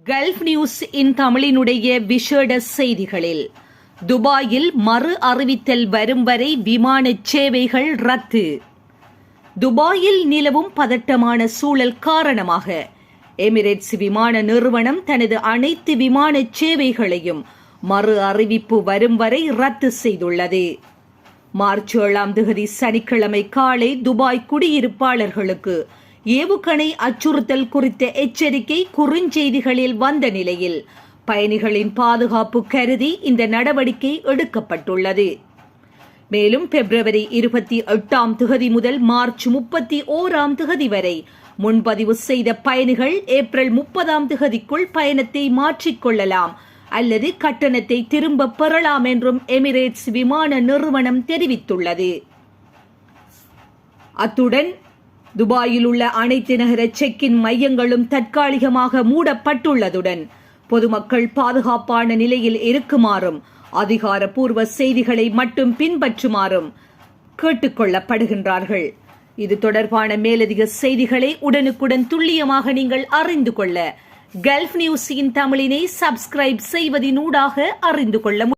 Gulf news in தமிழினுடைய விசேட செய்திகளில் துபாயில் மறு அறிவித்தல் வரும் வரை விமான சேவைகள் ரத்து. துபாயில் நிலவும் பதட்டமான சூழல் காரணமாக எமிரேட்ஸ் விமான நிறுவனம் தனது அனைத்து விமான சேவைகளையும் மறு அறிவிப்பு வரும் வரை ரத்து செய்துள்ளது. மார்ச் 7 சனிக்கிழமை காலை துபாய் குடியிருப்பாளர்களுக்கு ஏவுகணை அச்சுறுத்தல் குறித்த எச்சரிக்கை குறுஞ்செய்திகளில் வந்த நிலையில் பயணிகளின் பாதுகாப்பு கருதி இந்த நடவடிக்கை எடுக்கப்பட்டுள்ளது. மேலும் பிப்ரவரி 28 முதல் மார்ச் 31 வரை முன்பதிவு செய்த பயணிகள் ஏப்ரல் 30 பயணத்தை மாற்றிக்கொள்ளலாம் அல்லது கட்டணத்தை திரும்ப பெறலாம் என்றும் எமிரேட்ஸ் விமான நிறுவனம் தெரிவித்துள்ளது. அத்துடன் துபாயில் உள்ள அனைத்து நகர செக்-இன் மையங்களும் தற்காலிகமாக மூடப்பட்டுள்ளதுடன் பொதுமக்கள் பாதுகாப்பான நிலையில் இருக்குமாறும் அதிகாரப்பூர்வ செய்திகளை மட்டும் பின்பற்றுமாறும் கேட்டுக்கொள்ளப்படுகின்றார்கள். இது தொடர்பான மேலதிக செய்திகளை உடனுக்குடன் துல்லியமாக நீங்கள் அறிந்து கொள்ள கல்ஃப் நியூஸின் தமிழினை சப்ஸ்கிரைப் செய்வதினூடாக அறிந்து கொள்ள